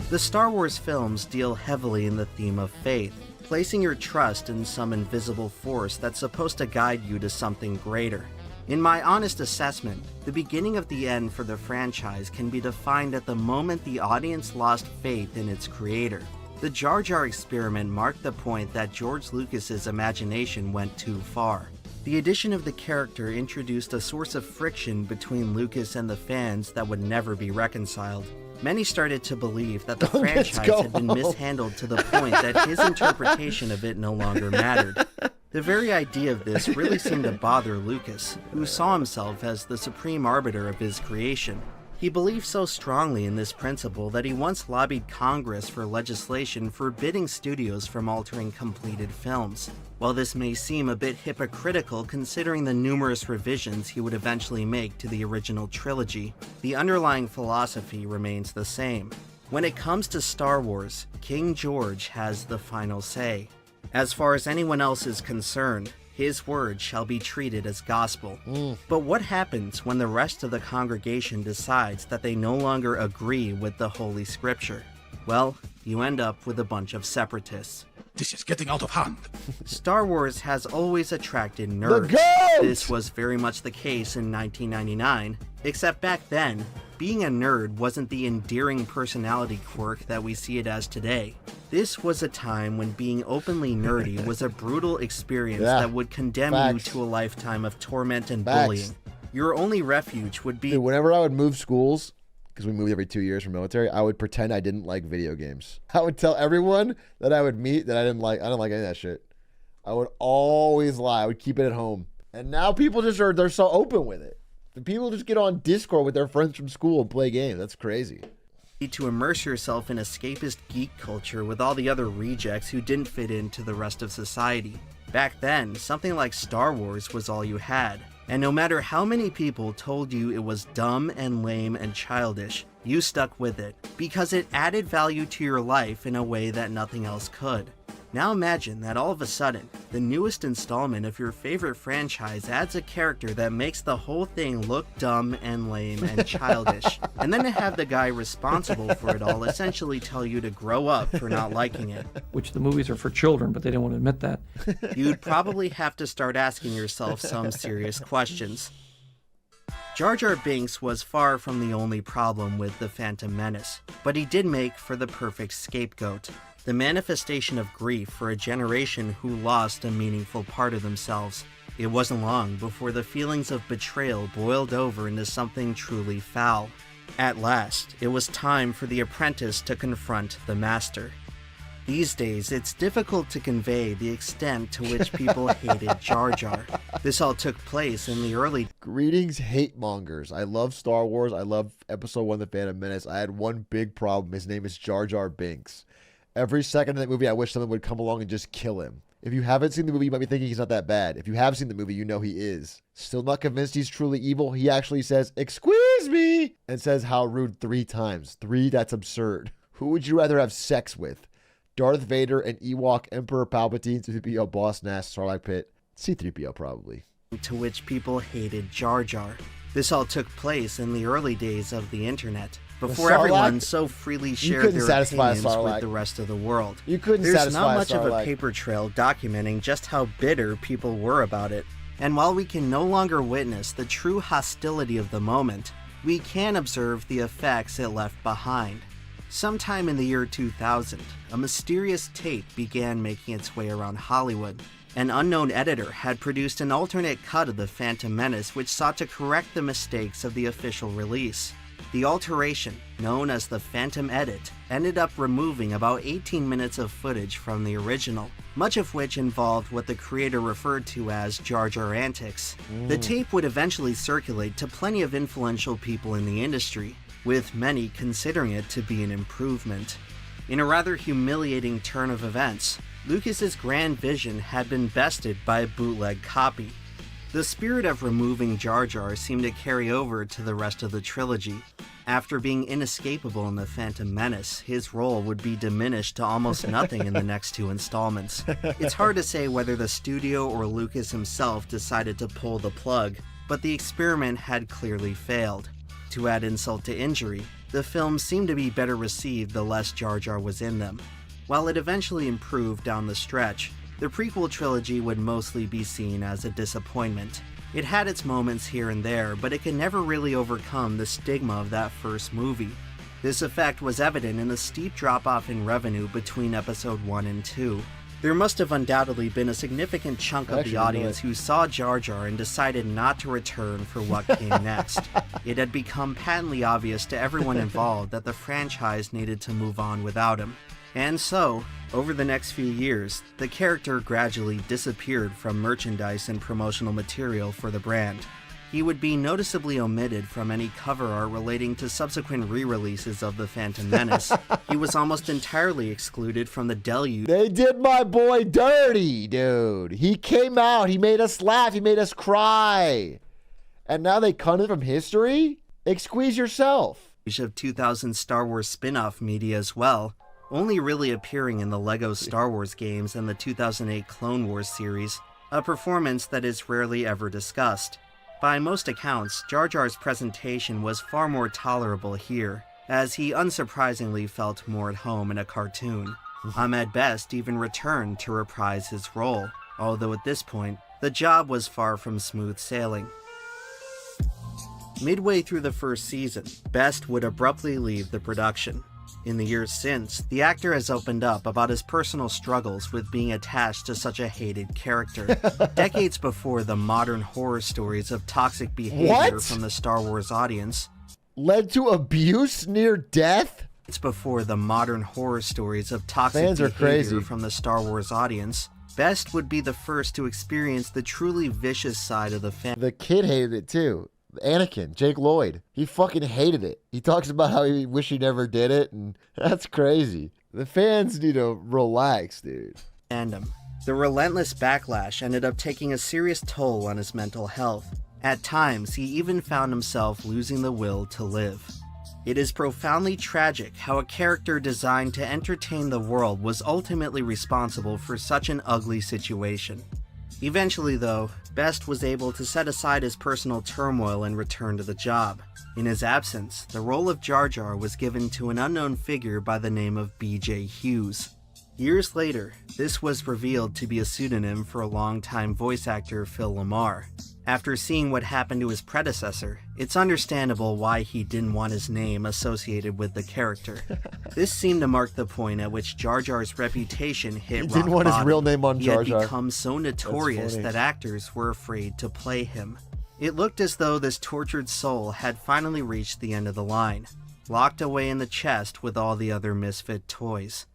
The Star Wars films deal heavily in the theme of faith, placing your trust in some invisible force that's supposed to guide you to something greater. In my honest assessment, the beginning of the end for the franchise can be defined at the moment the audience lost faith in its creator. The Jar Jar experiment marked the point that George Lucas's imagination went too far. The addition of the character introduced a source of friction between Lucas and the fans that would never be reconciled. Many started to believe that the franchise had been mishandled to the point that his interpretation of it no longer mattered. The very idea of this really seemed to bother Lucas, who saw himself as the supreme arbiter of his creation. He believed so strongly in this principle that he once lobbied Congress for legislation forbidding studios from altering completed films. While this may seem a bit hypocritical considering the numerous revisions he would eventually make to the original trilogy, the underlying philosophy remains the same. When it comes to Star Wars, King George has the final say. As far as anyone else is concerned, his word shall be treated as gospel. But what happens when the rest of the congregation decides that they no longer agree with the Holy Scripture? Well, you end up with a bunch of separatists. This is getting out of hand. Star Wars has always attracted nerds. This was very much the case in 1999, except back then, being a nerd wasn't the endearing personality quirk that we see it as today. This was a time when being openly nerdy was a brutal experience that would condemn you to a lifetime of torment and bullying. Your only refuge would be... Dude, whenever I would move schools, because we moved every 2 years from military, I would pretend I didn't like video games. I would tell everyone that I would meet that I didn't like any of that shit. I would always lie. I would keep it at home. And now people they're so open with it. The people just get on Discord with their friends from school and play games. That's crazy. To immerse yourself in escapist geek culture with all the other rejects who didn't fit into the rest of society. Back then, something like Star Wars was all you had. And no matter how many people told you it was dumb and lame and childish, you stuck with it, because it added value to your life in a way that nothing else could. Now imagine that all of a sudden, the newest installment of your favorite franchise adds a character that makes the whole thing look dumb and lame and childish, and then to have the guy responsible for it all essentially tell you to grow up for not liking it. Which the movies are for children, but they don't want to admit that. You'd probably have to start asking yourself some serious questions. Jar Jar Binks was far from the only problem with The Phantom Menace, but he did make for the perfect scapegoat. The manifestation of grief for a generation who lost a meaningful part of themselves. It wasn't long before the feelings of betrayal boiled over into something truly foul. At last, it was time for the apprentice to confront the master. These days, it's difficult to convey the extent to which people hated Jar Jar. This all took place in the early... Greetings, hate mongers. I love Star Wars. I love Episode 1, The Phantom Menace. I had one big problem. His name is Jar Jar Binks. Every second of that movie, I wish someone would come along and just kill him. If you haven't seen the movie, you might be thinking he's not that bad. If you have seen the movie, you know he is. Still not convinced he's truly evil? He actually says, "Excuse me," and says how rude 3 times. 3, that's absurd. Who would you rather have sex with? Darth Vader and Ewok Emperor Palpatine, 3PO Boss Nass, Sarlacc Pit, C-3PO probably. To which people hated Jar Jar. This all took place in the early days of the internet, before everyone so freely shared their opinions with the rest of the world. There's not much of a paper trail documenting just how bitter people were about it. And while we can no longer witness the true hostility of the moment, we can observe the effects it left behind. Sometime in the year 2000, a mysterious tape began making its way around Hollywood. An unknown editor had produced an alternate cut of The Phantom Menace which sought to correct the mistakes of the official release. The alteration, known as the Phantom Edit, ended up removing about 18 minutes of footage from the original, much of which involved what the creator referred to as Jar Jar antics. The tape would eventually circulate to plenty of influential people in the industry. with many considering it to be an improvement. In a rather humiliating turn of events, Lucas's grand vision had been bested by a bootleg copy. The spirit of removing Jar Jar seemed to carry over to the rest of the trilogy. After being inescapable in The Phantom Menace, his role would be diminished to almost nothing in the next 2 installments. It's hard to say whether the studio or Lucas himself decided to pull the plug, but the experiment had clearly failed. To add insult to injury, the films seemed to be better received the less Jar Jar was in them. While it eventually improved down the stretch, the prequel trilogy would mostly be seen as a disappointment. It had its moments here and there, but it could never really overcome the stigma of that first movie. This effect was evident in the steep drop-off in revenue between episode 1 and 2. There must have undoubtedly been a significant chunk of the audience who saw Jar Jar and decided not to return for what came next. It had become patently obvious to everyone involved that the franchise needed to move on without him. And so, over the next few years, the character gradually disappeared from merchandise and promotional material for the brand. He would be noticeably omitted from any cover art relating to subsequent re-releases of The Phantom Menace. He was almost entirely excluded from the deluge. They did my boy dirty, dude. He came out, he made us laugh, he made us cry. And now they cut it from history? Squeeze yourself. Of 2000 Star Wars spin-off media as well, only really appearing in the LEGO Star Wars games and the 2008 Clone Wars series, a performance that is rarely ever discussed. By most accounts, Jar Jar's presentation was far more tolerable here, as he unsurprisingly felt more at home in a cartoon. Ahmed Best even returned to reprise his role, although at this point, the job was far from smooth sailing. Midway through the first season, Best would abruptly leave the production. In the years since, the actor has opened up about his personal struggles with being attached to such a hated character. Decades before the modern horror stories of toxic behavior from the Star Wars audience led to abuse near death? It's before the modern horror stories of toxic behavior from the Star Wars audience, Best would be the first to experience the truly vicious side of the fan. The kid hated it too. Anakin, Jake Lloyd, he fucking hated it. He talks about how he wish he never did it, and that's crazy. The fans need to relax, dude. Fandom. The relentless backlash ended up taking a serious toll on his mental health. At times, he even found himself losing the will to live. It is profoundly tragic how a character designed to entertain the world was ultimately responsible for such an ugly situation. Eventually, though, Best was able to set aside his personal turmoil and return to the job. In his absence, the role of Jar Jar was given to an unknown figure by the name of B.J. Hughes. Years later, this was revealed to be a pseudonym for a longtime voice actor Phil Lamar. After seeing what happened to his predecessor, it's understandable why he didn't want his name associated with the character. This seemed to mark the point at which Jar Jar's reputation hit rock bottom. He didn't want his real name on Jar Jar. He had become so notorious that actors were afraid to play him. It looked as though this tortured soul had finally reached the end of the line, locked away in the chest with all the other misfit toys.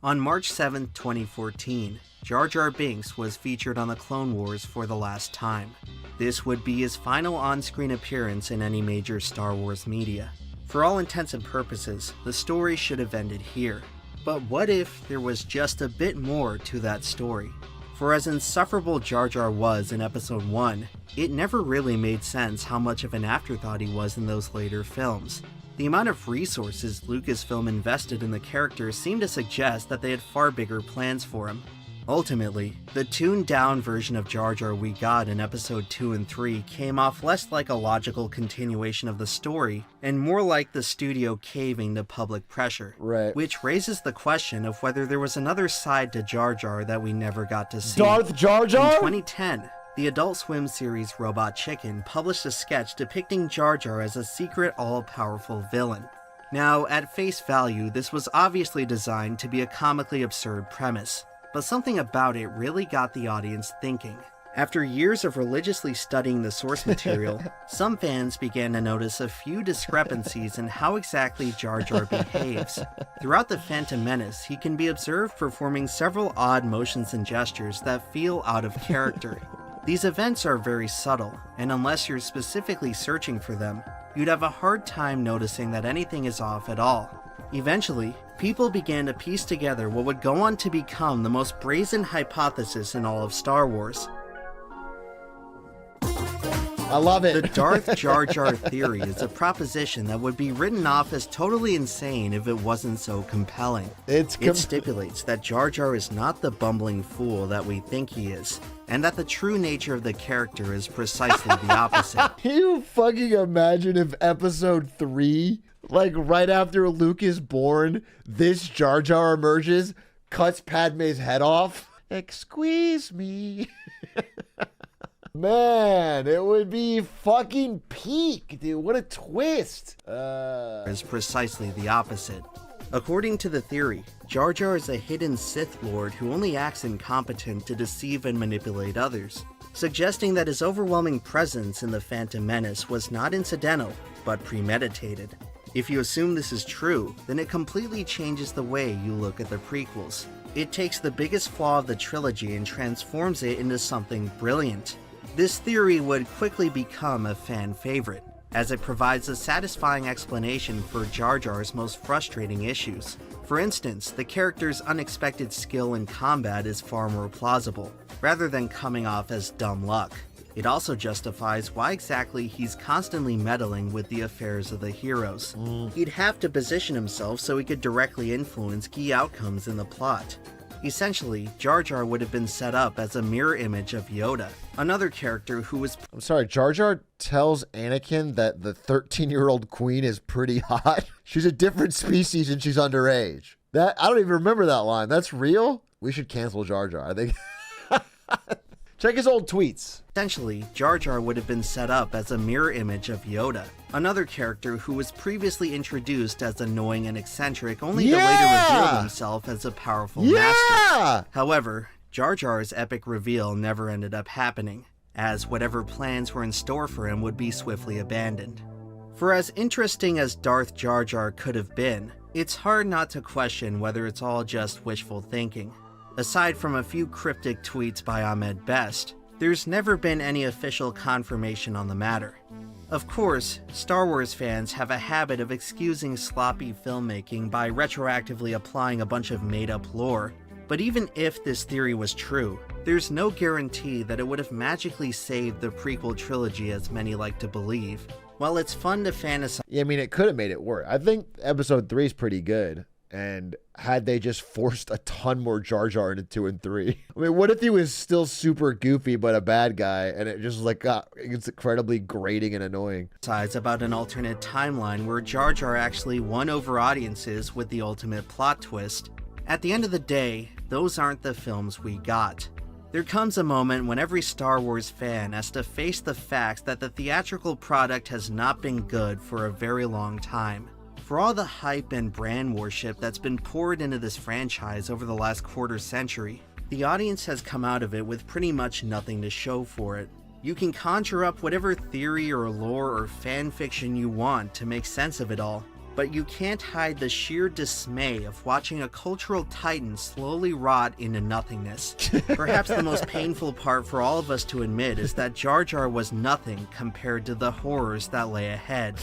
On March 7, 2014, Jar Jar Binks was featured on the Clone Wars for the last time. This would be his final on-screen appearance in any major Star Wars media. For all intents and purposes, the story should have ended here. But what if there was just a bit more to that story? For as insufferable Jar Jar was in Episode 1, it never really made sense how much of an afterthought he was in those later films. The amount of resources Lucasfilm invested in the character seemed to suggest that they had far bigger plans for him. Ultimately, the tuned-down version of Jar Jar we got in Episode 2 and 3 came off less like a logical continuation of the story, and more like the studio caving to public pressure. Right. Which raises the question of whether there was another side to Jar Jar that we never got to see. Darth Jar Jar? In 2010, the Adult Swim series Robot Chicken published a sketch depicting Jar Jar as a secret, all-powerful villain. Now, at face value, this was obviously designed to be a comically absurd premise, but something about it really got the audience thinking. After years of religiously studying the source material, some fans began to notice a few discrepancies in how exactly Jar Jar behaves. Throughout The Phantom Menace, he can be observed performing several odd motions and gestures that feel out of character. These events are very subtle, and unless you're specifically searching for them, you'd have a hard time noticing that anything is off at all. Eventually, people began to piece together what would go on to become the most brazen hypothesis in all of Star Wars. I love it. The Darth Jar Jar theory is a proposition that would be written off as totally insane if it wasn't so compelling. It stipulates that Jar Jar is not the bumbling fool that we think he is, and that the true nature of the character is precisely the opposite. Can you fucking imagine if episode 3, like right after Luke is born, this Jar Jar emerges, cuts Padme's head off? Squeeze me. Man, it would be fucking peak, dude. What a twist. Is precisely the opposite. According to the theory, Jar Jar is a hidden Sith Lord who only acts incompetent to deceive and manipulate others, suggesting that his overwhelming presence in the Phantom Menace was not incidental, but premeditated. If you assume this is true, then it completely changes the way you look at the prequels. It takes the biggest flaw of the trilogy and transforms it into something brilliant. This theory would quickly become a fan favorite, as it provides a satisfying explanation for Jar Jar's most frustrating issues. For instance, the character's unexpected skill in combat is far more plausible, rather than coming off as dumb luck. It also justifies why exactly he's constantly meddling with the affairs of the heroes. He'd have to position himself so he could directly influence key outcomes in the plot. Essentially, Jar Jar would have been set up as a mirror image of Yoda, another character who was... I'm sorry, Jar Jar tells Anakin that the 13-year-old queen is pretty hot. She's a different species and she's underage. I don't even remember that line. That's real? We should cancel Jar Jar, I think. Check his old tweets. Essentially, Jar Jar would have been set up as a mirror image of Yoda, another character who was previously introduced as annoying and eccentric, only to later reveal himself as a powerful master. However, Jar Jar's epic reveal never ended up happening, as whatever plans were in store for him would be swiftly abandoned. For as interesting as Darth Jar Jar could have been, it's hard not to question whether it's all just wishful thinking. Aside from a few cryptic tweets by Ahmed Best, there's never been any official confirmation on the matter. Of course, Star Wars fans have a habit of excusing sloppy filmmaking by retroactively applying a bunch of made-up lore, but even if this theory was true, there's no guarantee that it would have magically saved the prequel trilogy as many like to believe. While it's fun to fantasize... Yeah, I mean, it could have made it work. I think episode 3 is pretty good. And had they just forced a ton more Jar Jar into 2 and 3? I mean, what if he was still super goofy but a bad guy and it just like it's incredibly grating and annoying? About an alternate timeline where Jar Jar actually won over audiences with the ultimate plot twist. At the end of the day, those aren't the films we got. There comes a moment when every Star Wars fan has to face the fact that the theatrical product has not been good for a very long time. For all the hype and brand worship that's been poured into this franchise over the last quarter century, the audience has come out of it with pretty much nothing to show for it. You can conjure up whatever theory or lore or fan fiction you want to make sense of it all, but you can't hide the sheer dismay of watching a cultural titan slowly rot into nothingness. Perhaps the most painful part for all of us to admit is that Jar Jar was nothing compared to the horrors that lay ahead.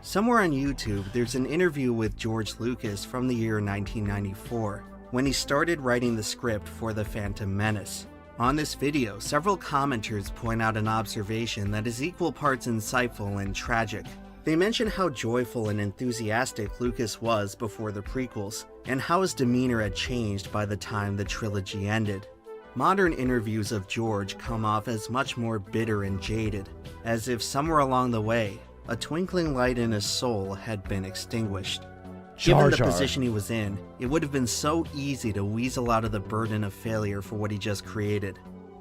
Somewhere on YouTube, there's an interview with George Lucas from the year 1994, when he started writing the script for The Phantom Menace. On this video, several commenters point out an observation that is equal parts insightful and tragic. They mention how joyful and enthusiastic Lucas was before the prequels, and how his demeanor had changed by the time the trilogy ended. Modern interviews of George come off as much more bitter and jaded, as if somewhere along the way, a twinkling light in his soul had been extinguished. Given the position he was in, it would have been so easy to weasel out of the burden of failure for what he just created.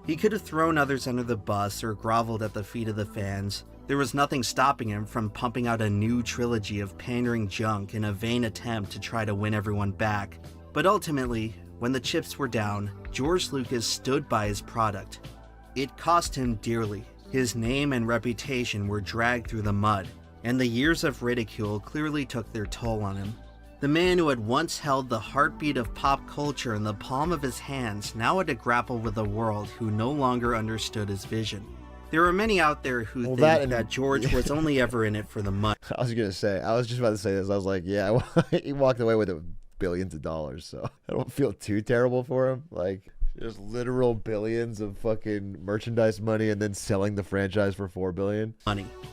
He could have thrown others under the bus or groveled at the feet of the fans. There was nothing stopping him from pumping out a new trilogy of pandering junk in a vain attempt to try to win everyone back. But ultimately, when the chips were down, George Lucas stood by his product. It cost him dearly. His name and reputation were dragged through the mud, and the years of ridicule clearly took their toll on him. The man who had once held the heartbeat of pop culture in the palm of his hands now had to grapple with a world who no longer understood his vision. There are many out there who think that George was only ever in it for the money. I was just about to say this. I was like, yeah, he walked away with billions of dollars, so I don't feel too terrible for him. Like, there's literal billions of fucking merchandise money and then selling the franchise for $4 billion.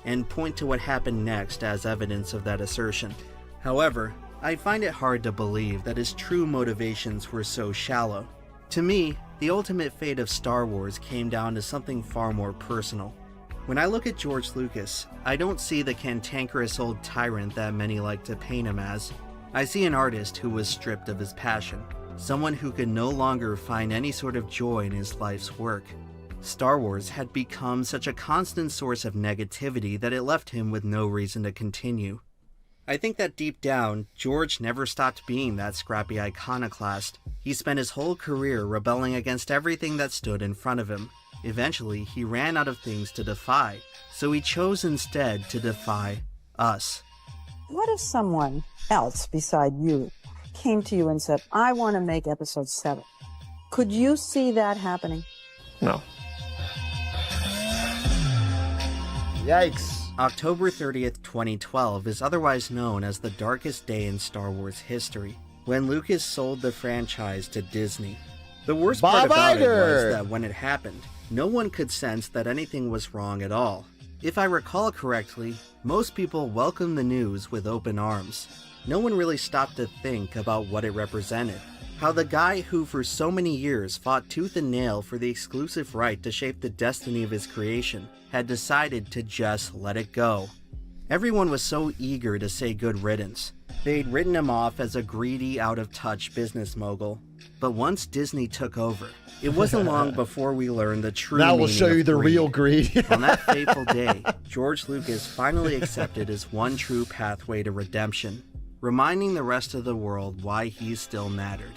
And point to what happened next as evidence of that assertion. However, I find it hard to believe that his true motivations were so shallow. To me, the ultimate fate of Star Wars came down to something far more personal. When I look at George Lucas, I don't see the cantankerous old tyrant that many like to paint him as. I see an artist who was stripped of his passion, someone who could no longer find any sort of joy in his life's work. Star Wars had become such a constant source of negativity that it left him with no reason to continue. I think that deep down, George never stopped being that scrappy iconoclast. He spent his whole career rebelling against everything that stood in front of him. Eventually, he ran out of things to defy, so he chose instead to defy us. What if someone else beside you came to you and said, I want to make episode 7? Could you see that happening? No. Yikes. October 30th, 2012 is otherwise known as the darkest day in Star Wars history, when Lucas sold the franchise to Disney. The worst part about it was that when it happened, no one could sense that anything was wrong at all. If I recall correctly, most people welcomed the news with open arms. No one really stopped to think about what it represented. How the guy who for so many years fought tooth and nail for the exclusive right to shape the destiny of his creation had decided to just let it go. Everyone was so eager to say good riddance. They'd written him off as a greedy, out-of-touch business mogul. But once Disney took over, it wasn't long before we learned the true meaning of greed. Now we'll show you the real greed. On that fateful day, George Lucas finally accepted his one true pathway to redemption, reminding the rest of the world why he still mattered.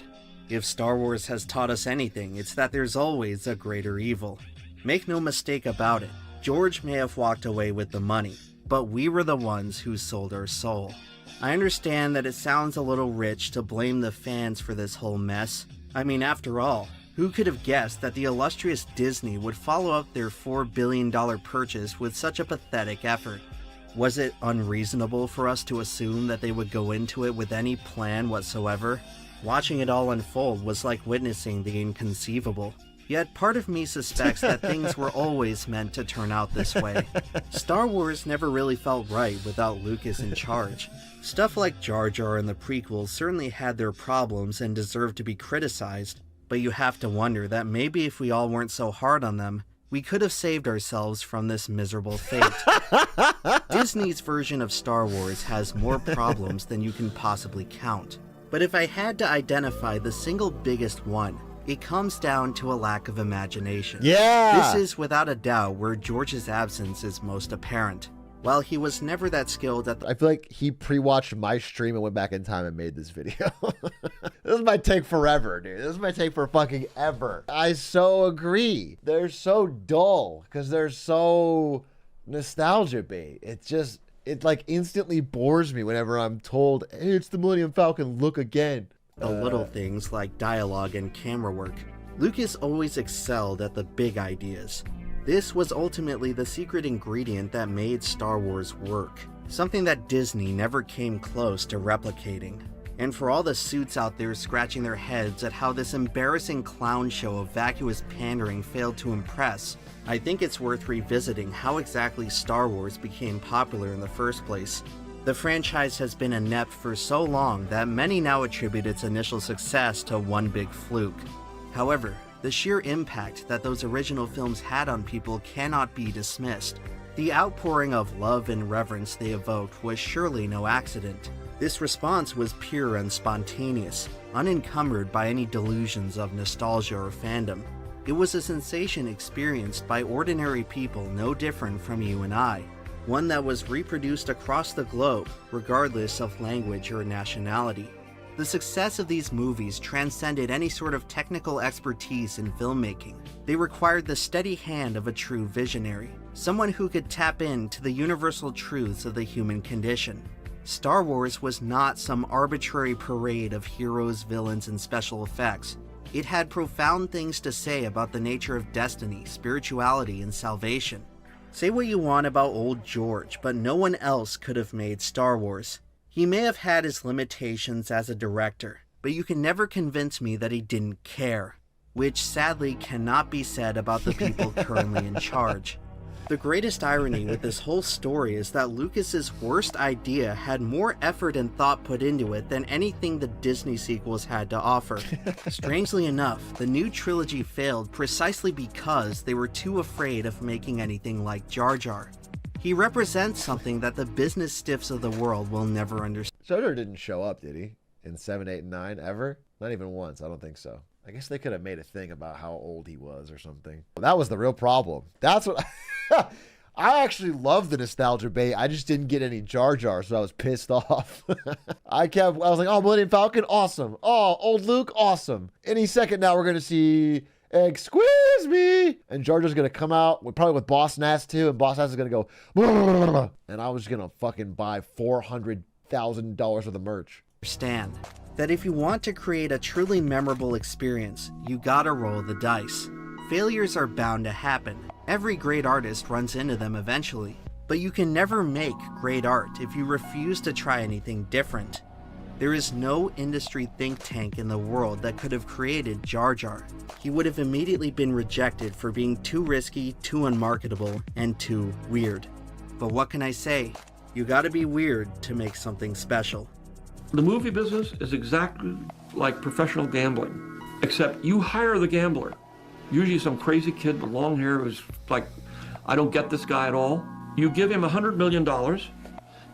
If Star Wars has taught us anything, it's that there's always a greater evil. Make no mistake about it, George may have walked away with the money, but we were the ones who sold our soul. I understand that it sounds a little rich to blame the fans for this whole mess. I mean, after all, who could have guessed that the illustrious Disney would follow up their $4 billion purchase with such a pathetic effort? Was it unreasonable for us to assume that they would go into it with any plan whatsoever? Watching it all unfold was like witnessing the inconceivable. Yet part of me suspects that things were always meant to turn out this way. Star Wars never really felt right without Lucas in charge. Stuff like Jar Jar and the prequels certainly had their problems and deserved to be criticized, but you have to wonder that maybe if we all weren't so hard on them, we could have saved ourselves from this miserable fate. Disney's version of Star Wars has more problems than you can possibly count. But if I had to identify the single biggest one, it comes down to a lack of imagination. Yeah! This is without a doubt where George's absence is most apparent. While he was never that skilled at I feel like he pre-watched my stream and went back in time and made this video. This might take forever, dude. This might take for fucking ever. I so agree. They're so dull because they're so nostalgia bait. It like instantly bores me whenever I'm told, hey, it's the Millennium Falcon, look again. The little things like dialogue and camera work. Lucas always excelled at the big ideas. This was ultimately the secret ingredient that made Star Wars work, something that Disney never came close to replicating. And for all the suits out there scratching their heads at how this embarrassing clown show of vacuous pandering failed to impress, I think it's worth revisiting how exactly Star Wars became popular in the first place. The franchise has been inept for so long that many now attribute its initial success to one big fluke. However, the sheer impact that those original films had on people cannot be dismissed. The outpouring of love and reverence they evoked was surely no accident. This response was pure and spontaneous, unencumbered by any delusions of nostalgia or fandom. It was a sensation experienced by ordinary people no different from you and I, one that was reproduced across the globe, regardless of language or nationality. The success of these movies transcended any sort of technical expertise in filmmaking. They required the steady hand of a true visionary, someone who could tap into the universal truths of the human condition. Star Wars was not some arbitrary parade of heroes, villains, and special effects. It had profound things to say about the nature of destiny, spirituality, and salvation. Say what you want about old George, but no one else could have made Star Wars. He may have had his limitations as a director, but you can never convince me that he didn't care, which sadly cannot be said about the people currently in charge. The greatest irony with this whole story is that Lucas's worst idea had more effort and thought put into it than anything the Disney sequels had to offer. Strangely enough, the new trilogy failed precisely because they were too afraid of making anything like Jar Jar. He represents something that the business stiffs of the world will never understand. Jar Jar didn't show up, did he? In 7, 8, and 9 ever? Not even once, I don't think so. I guess they could have made a thing about how old he was or something. That was the real problem. That's what... I actually love the nostalgia bait. I just didn't get any Jar Jar, so I was pissed off. I was like, oh, Millennium Falcon, awesome. Oh, old Luke, awesome. Any second now we're going to see, excuse me. And Jar Jar's going to come out, probably with Boss Nass too, and Boss Nass is going to go, and I was going to fucking buy $400,000 worth of merch. Understand that if you want to create a truly memorable experience, you gotta roll the dice. Failures are bound to happen. Every great artist runs into them eventually. But you can never make great art if you refuse to try anything different. There is no industry think tank in the world that could have created Jar Jar. He would have immediately been rejected for being too risky, too unmarketable, and too weird. But what can I say? You gotta be weird to make something special. The movie business is exactly like professional gambling, except you hire the gambler. Usually some crazy kid with long hair who's like, I don't get this guy at all. You give him $100 million and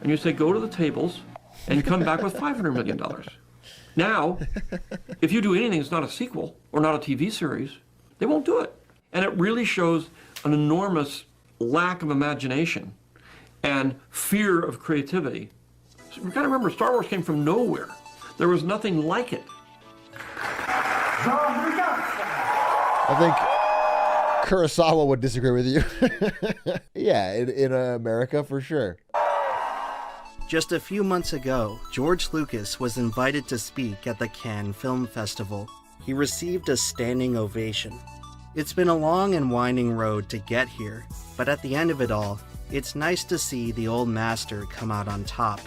you say, go to the tables and you come back with $500 million. Now, if you do anything that's not a sequel or not a TV series, they won't do it. And it really shows an enormous lack of imagination and fear of creativity. So you gotta remember, Star Wars came from nowhere. There was nothing like it. I think Kurosawa would disagree with you. Yeah, in America for sure. Just a few months ago, George Lucas was invited to speak at the Cannes Film Festival. He received a standing ovation. It's been a long and winding road to get here, but at the end of it all, it's nice to see the old master come out on top.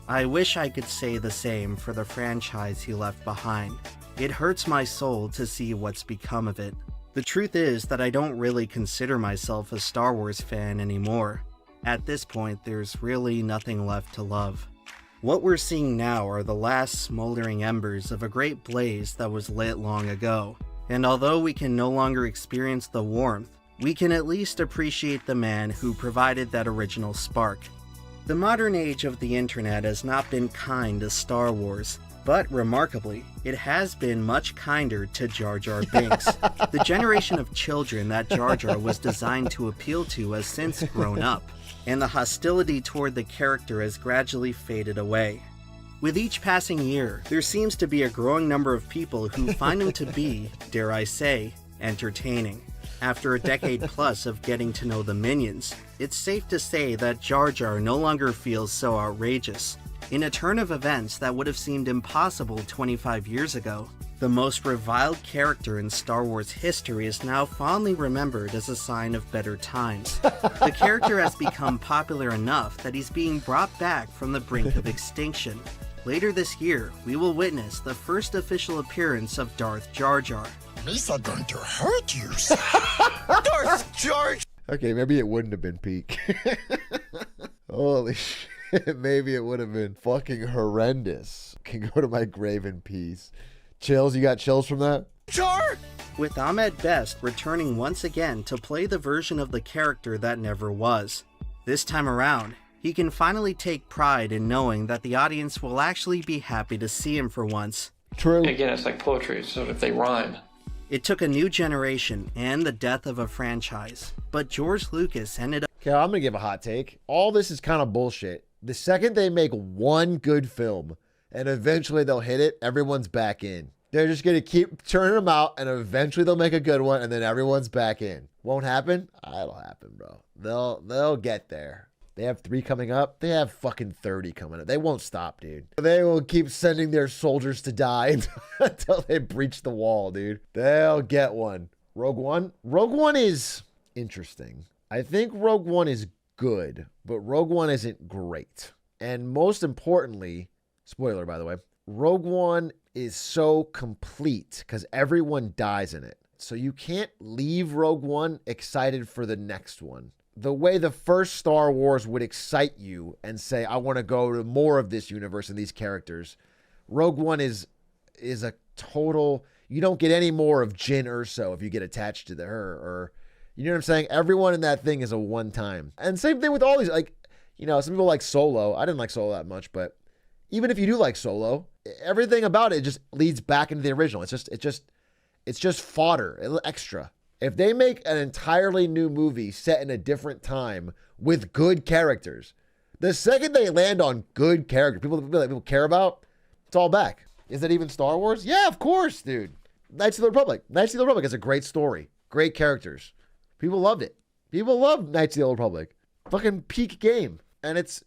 I wish I could say the same for the franchise he left behind. It hurts my soul to see what's become of it. The truth is that I don't really consider myself a Star Wars fan anymore. At this point, there's really nothing left to love. What we're seeing now are the last smoldering embers of a great blaze that was lit long ago. And although we can no longer experience the warmth, we can at least appreciate the man who provided that original spark. The modern age of the internet has not been kind to Star Wars, but remarkably, it has been much kinder to Jar Jar Binks. The generation of children that Jar Jar was designed to appeal to has since grown up, and the hostility toward the character has gradually faded away. With each passing year, there seems to be a growing number of people who find him to be, dare I say, entertaining. After a decade plus of getting to know the minions, it's safe to say that Jar Jar no longer feels so outrageous. In a turn of events that would have seemed impossible 25 years ago, the most reviled character in Star Wars history is now fondly remembered as a sign of better times. The character has become popular enough that he's being brought back from the brink of extinction. Later this year, we will witness the first official appearance of Darth Jar Jar. Misa going to hurt you, son. Darth Jar. Okay, maybe it wouldn't have been peak. Holy shit, maybe it would have been fucking horrendous. Can go to my grave in peace. Chills, you got chills from that? Jar! With Ahmed Best returning once again to play the version of the character that never was. This time around, he can finally take pride in knowing that the audience will actually be happy to see him for once. True. Again, it's like poetry, so if they rhyme. It took a new generation and the death of a franchise, but George Lucas ended up... Okay, I'm gonna give a hot take. All this is kind of bullshit. The second they make one good film, and eventually they'll hit it, everyone's back in. They're just gonna keep turning them out, and eventually they'll make a good one, and then everyone's back in. Won't happen? It'll happen, bro. They'll get there. They have 3 coming up. They have fucking 30 coming up. They won't stop, dude. They will keep sending their soldiers to die until they breach the wall, dude. They'll get one. Rogue One? Rogue One is interesting. I think Rogue One is good, but Rogue One isn't great. And most importantly, spoiler by the way, Rogue One is so complete because everyone dies in it. So you can't leave Rogue One excited for the next one. The way the first Star Wars would excite you and say, I want to go to more of this universe and these characters, Rogue One is a total, you don't get any more of Jyn Erso if you get attached to her, or, you know what I'm saying? Everyone in that thing is a one time. And same thing with all these, like, you know, some people like Solo. I didn't like Solo that much, but even if you do like Solo, everything about it just leads back into the original. It's just fodder, extra. If they make an entirely new movie set in a different time with good characters, the second they land on good characters, people care about, it's all back. Is that even Star Wars? Yeah, of course, dude. Knights of the Republic. Knights of the Republic is a great story. Great characters. People loved it. People love Knights of the Old Republic. Fucking peak game. And it's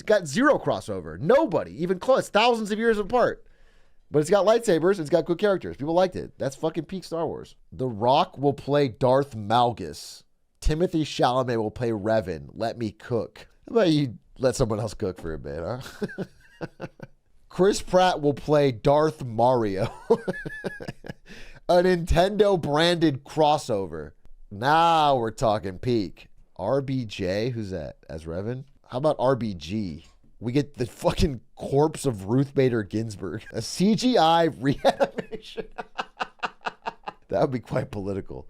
got zero crossover. Nobody, even close. Thousands of years apart. But it's got lightsabers. It's got good characters. People liked it. That's fucking peak Star Wars. The Rock will play Darth Malgus. Timothy Chalamet will play Revan. Let me cook. How about you let someone else cook for a bit, huh? Chris Pratt will play Darth Mario. A Nintendo branded crossover. Now we're talking peak. RBJ, who's that? As Revan? How about RBG? We get the fucking corpse of Ruth Bader Ginsburg. A CGI reanimation. That would be quite political.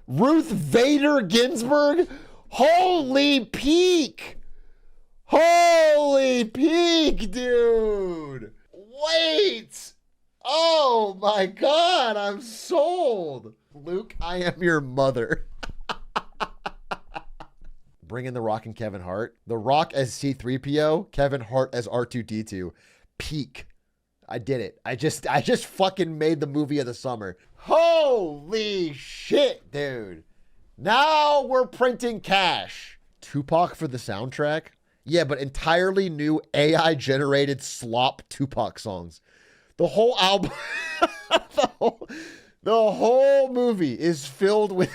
Ruth Bader Ginsburg? Holy peak! Holy peak, dude! Wait! Oh my God, I'm sold. Luke, I am your mother. Bring in The Rock and Kevin Hart. The Rock as C-3PO, Kevin Hart as R2-D2. Peak. I did it. I just fucking made the movie of the summer. Holy shit, dude. Now we're printing cash. Tupac for the soundtrack? Yeah, but entirely new AI-generated slop Tupac songs. The whole album, the whole movie is filled with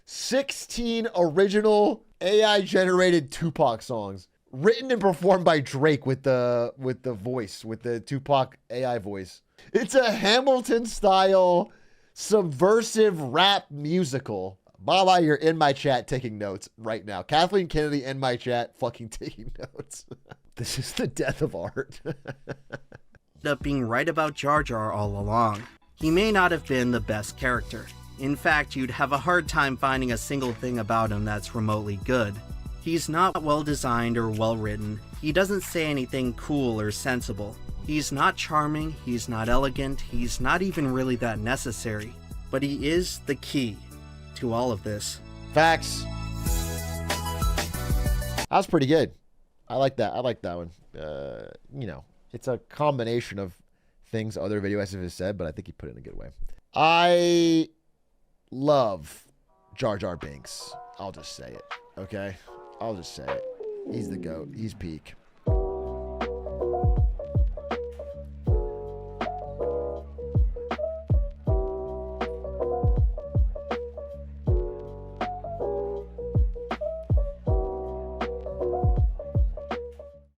16 original AI-generated Tupac songs, written and performed by Drake with the voice, with the Tupac AI voice. It's a Hamilton-style subversive rap musical. Baba, you're in my chat taking notes right now. Kathleen Kennedy in my chat fucking taking notes. This is the death of art. Ended up being right about Jar Jar all along. He may not have been the best character. In fact, you'd have a hard time finding a single thing about him that's remotely good. He's not well designed or well written. He doesn't say anything cool or sensible. He's not charming, he's not elegant, he's not even really that necessary. But he is the key to all of this. Facts. That was pretty good. I like that. I like that one. You know, it's a combination of things other video essays have said, but I think he put it in a good way. I love Jar Jar Binks. I'll just say it. Okay? I'll just say it. He's the GOAT. He's peak.